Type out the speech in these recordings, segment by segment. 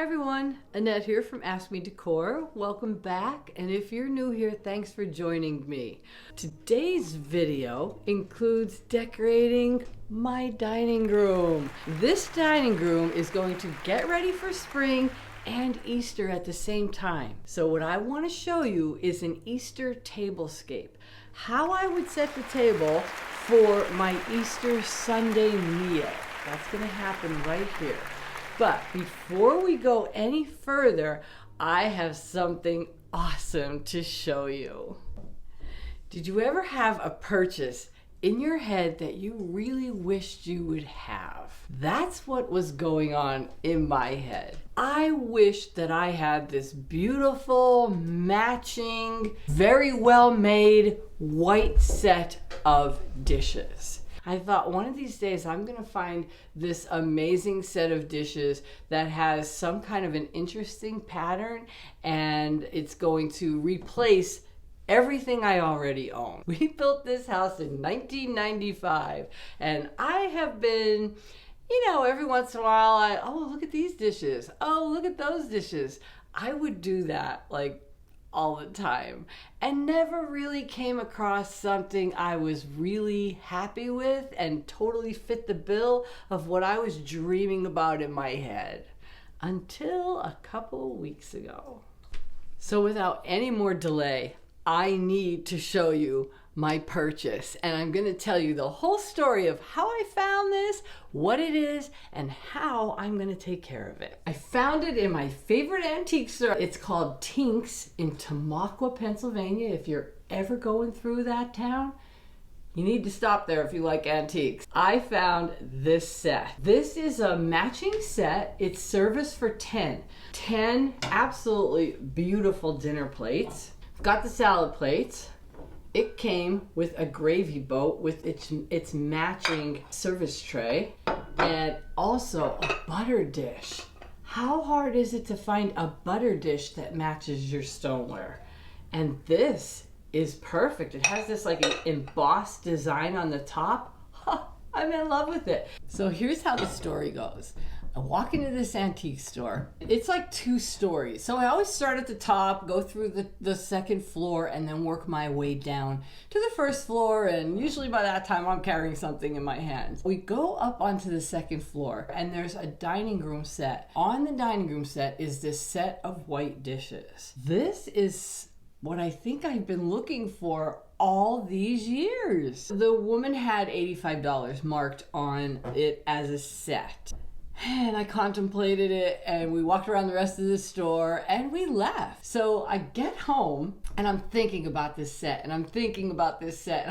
Hi everyone, Annette here from Ask Me Decor. Welcome back, and if you're new here, thanks for joining me. Today's video includes decorating my dining room. This dining room is going to get ready for spring and Easter at the same time. So what I want to show you is an Easter tablescape. How I would set the table for my Easter Sunday meal. That's going to happen right here. But before we go any further, I have something awesome to show you. Did you ever have a purchase in your head that you really wished you would have? That's what was going on in my head. I wished that I had this beautiful, matching, very well made white set of dishes. I thought one of these days I'm gonna find this amazing set of dishes that has some kind of an interesting pattern, and it's going to replace everything I already own. We built this house in 1995, and I have been, every once in a while, oh, look at these dishes. Oh, look at those dishes. I would do that like all the time and never really came across something I was really happy with and totally fit the bill of what I was dreaming about in my head until a couple weeks ago. So without any more delay, I need to show you my purchase, and I'm going to tell you the whole story of how I found this, what it is, and how I'm going to take care of it. I found it in my favorite antique store. It's called Tinks in Tamaqua, Pennsylvania. If you're ever going through that town, you need to stop there if you like antiques. I found this set. This is a matching set. It's service for 10 absolutely beautiful dinner plates. I've got the salad plates. It came with a gravy boat with its matching service tray, and also a butter dish. How hard is it to find a butter dish that matches your stoneware? And this is perfect. It has this like an embossed design on the top. I'm in love with it. So here's how the story goes. I walk into this antique store. It's like 2 stories. So I always start at the top, go through the second floor, and then work my way down to the first floor. And usually by that time, I'm carrying something in my hands. We go up onto the second floor, and there's a dining room set. On the dining room set is this set of white dishes. This is what I think I've been looking for all these years. The woman had $85 marked on it as a set. And I contemplated it, and we walked around the rest of the store, and we left. So I get home, and I'm thinking about this set, and I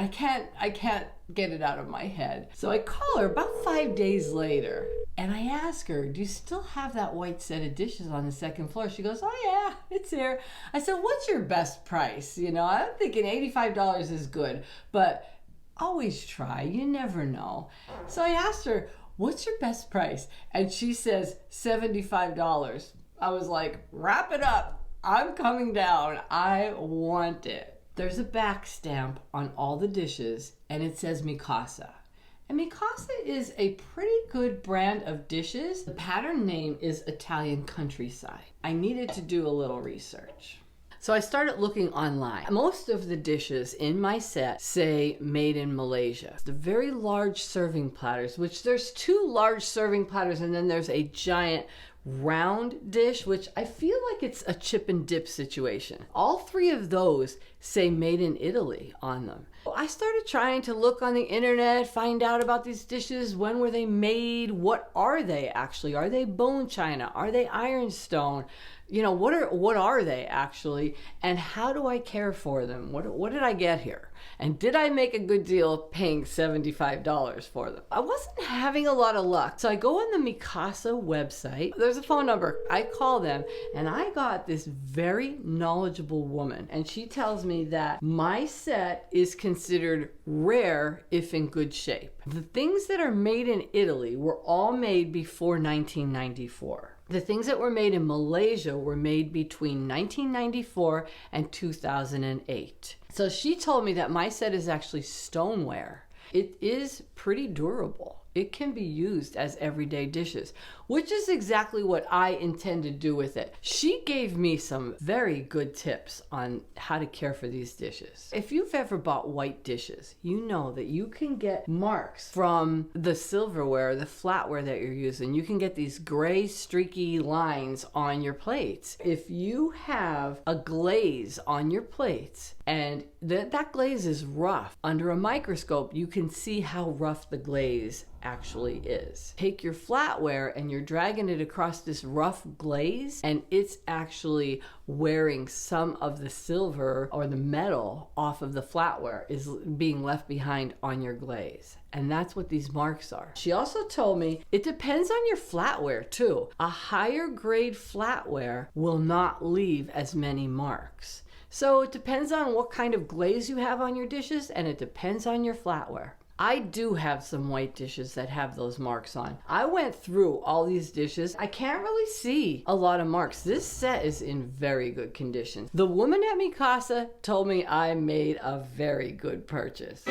can't get it out of my head. So I call her about 5 days later, and I ask her, do you still have that white set of dishes on the second floor? She goes, oh yeah, it's there. I said, what's your best price? I'm thinking $85 is good, but always try, you never know. So I asked her, what's your best price? And she says $75. I was like, wrap it up. I'm coming down. I want it. There's a back stamp on all the dishes, and it says Mikasa. And Mikasa is a pretty good brand of dishes. The pattern name is Italian Countryside. I needed to do a little research. So I started looking online. Most of the dishes in my set say made in Malaysia. The very large serving platters, which there's 2 large serving platters, and then there's a giant round dish, which I feel like it's a chip and dip situation. All 3 of those say made in Italy on them. I started trying to look on the internet, find out about these dishes. When were they made? What are they actually? Are they bone china? Are they ironstone? What are they actually? And how do I care for them? What did I get here? And did I make a good deal paying $75 for them? I wasn't having a lot of luck. So I go on the Mikasa website. There's a phone number. I call them, and I got this very knowledgeable woman. And she tells me that my set is considered rare if in good shape. The things that are made in Italy were all made before 1994. The things that were made in Malaysia were made between 1994 and 2008. So she told me that my set is actually stoneware. It is pretty durable. it can be used as everyday dishes, which is exactly what I intend to do with it. She gave me some very good tips on how to care for these dishes. If you've ever bought white dishes, you know that you can get marks from the silverware, the flatware that you're using. You can get these gray streaky lines on your plates. If you have a glaze on your plates and that glaze is rough, under a microscope you can see how rough the glaze actually is. Take your flatware and you're dragging it across this rough glaze, and it's actually wearing some of the silver or the metal off of the flatware, is being left behind on your glaze. And that's what these marks are. She also told me it depends on your flatware too. A higher grade flatware will not leave as many marks. So it depends on what kind of glaze you have on your dishes, and it depends on your flatware. I do have some white dishes that have those marks on. I went through all these dishes. I can't really see a lot of marks. This set is in very good condition. The woman at Mikasa told me I made a very good purchase.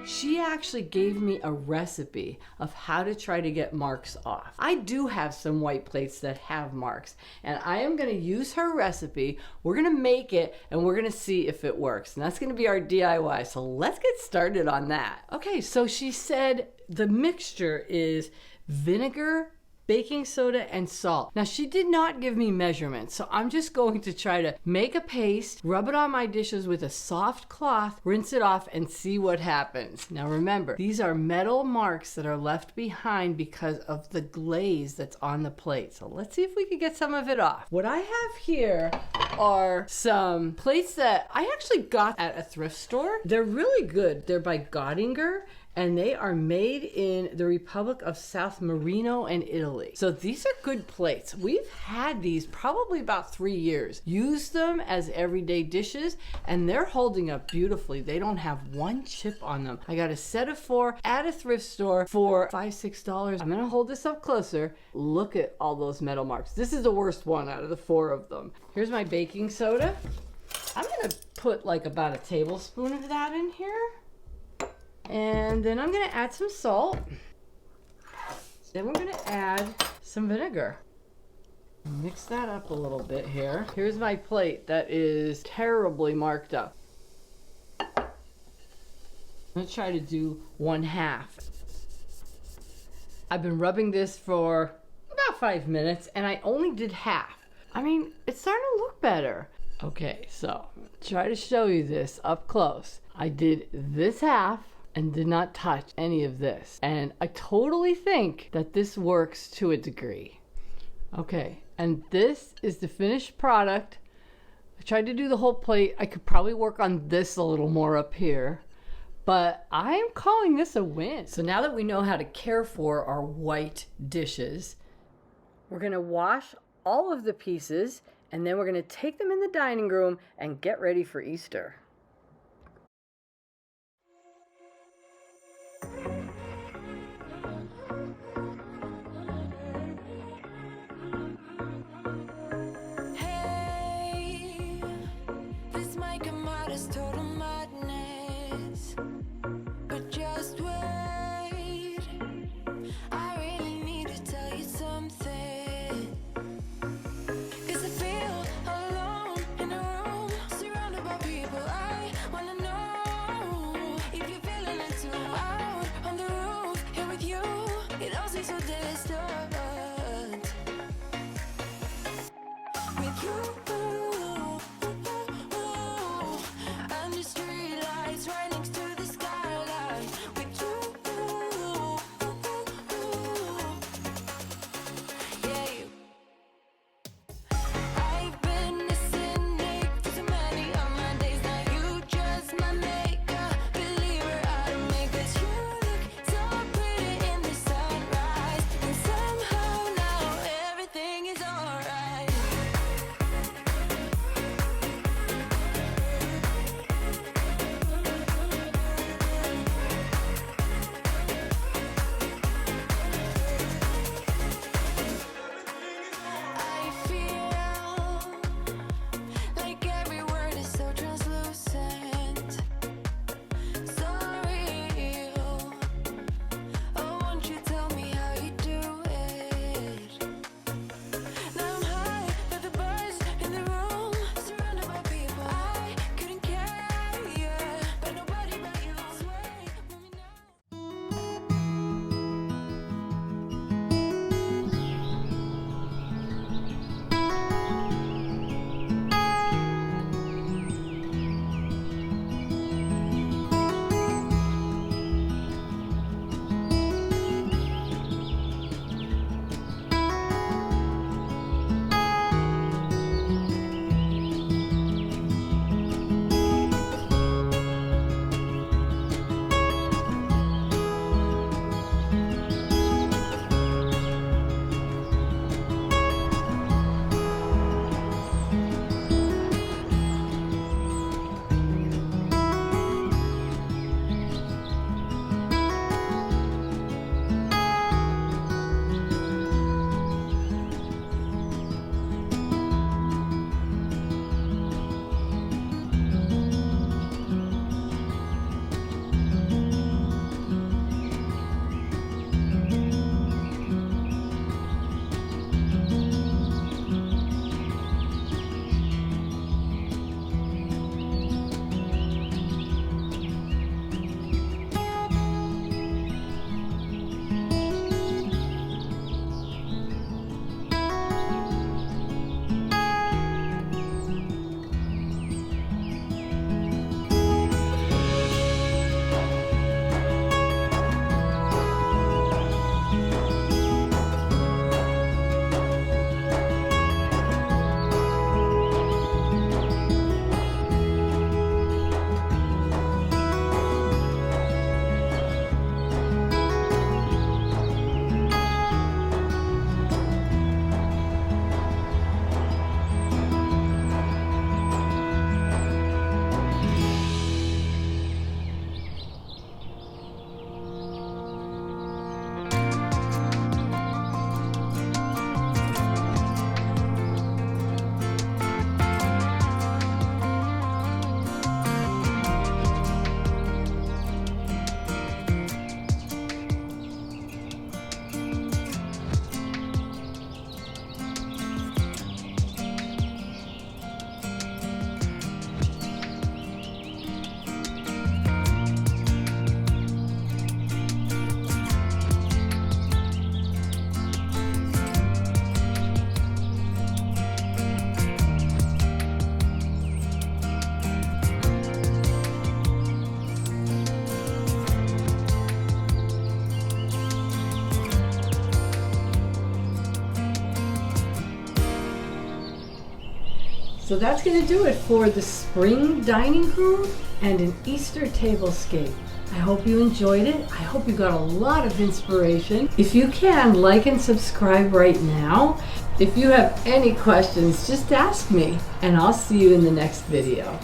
She actually gave me a recipe of how to try to get marks off. I do have some white plates that have marks, and I am going to use her recipe. We're going to make it, and we're going to see if it works. And that's going to be our DIY. So let's get started on that. Okay, so she said the mixture is vinegar, baking soda, and salt. Now, she did not give me measurements, so I'm just going to try to make a paste, rub it on my dishes with a soft cloth, rinse it off, and see what happens. Now remember, these are metal marks that are left behind because of the glaze that's on the plate. So let's see if we can get some of it off. What I have here are some plates that I actually got at a thrift store. They're really good. They're by Göttinger, and they are made in the Republic of South Marino and Italy. So these are good plates. We've had these probably about 3 years. Used them as everyday dishes, and they're holding up beautifully. They don't have one chip on them. I got a set of 4 at a thrift store for $5, $6. I'm gonna hold this up closer. Look at all those metal marks. This is the worst one out of the 4 of them. Here's my baking soda. I'm gonna put like about a tablespoon of that in here. And then I'm gonna add some salt. Then we're gonna add some vinegar. Mix that up a little bit here. Here's my plate that is terribly marked up. I'm gonna try to do 1/2. I've been rubbing this for about 5 minutes, and I only did half. I mean, it's starting to look better. Okay, so try to show you this up close. I did this half and did not touch any of this. And I totally think that this works to a degree. Okay, and this is the finished product. I tried to do the whole plate. I could probably work on this a little more up here, but I am calling this a win. So now that we know how to care for our white dishes, we're gonna wash all of the pieces, and then we're gonna take them in the dining room and get ready for Easter. Total madness, but just wait. I really need to tell you something, 'cause I feel alone in a room surrounded by people. I wanna know if you're feeling it too. Out on the roof, here with you, it all seems so distant. With you, So that's going to do it for the spring dining room and an Easter tablescape. I hope you enjoyed it. I hope you got a lot of inspiration. If you can, like and subscribe right now. If you have any questions, just ask me, and I'll see you in the next video.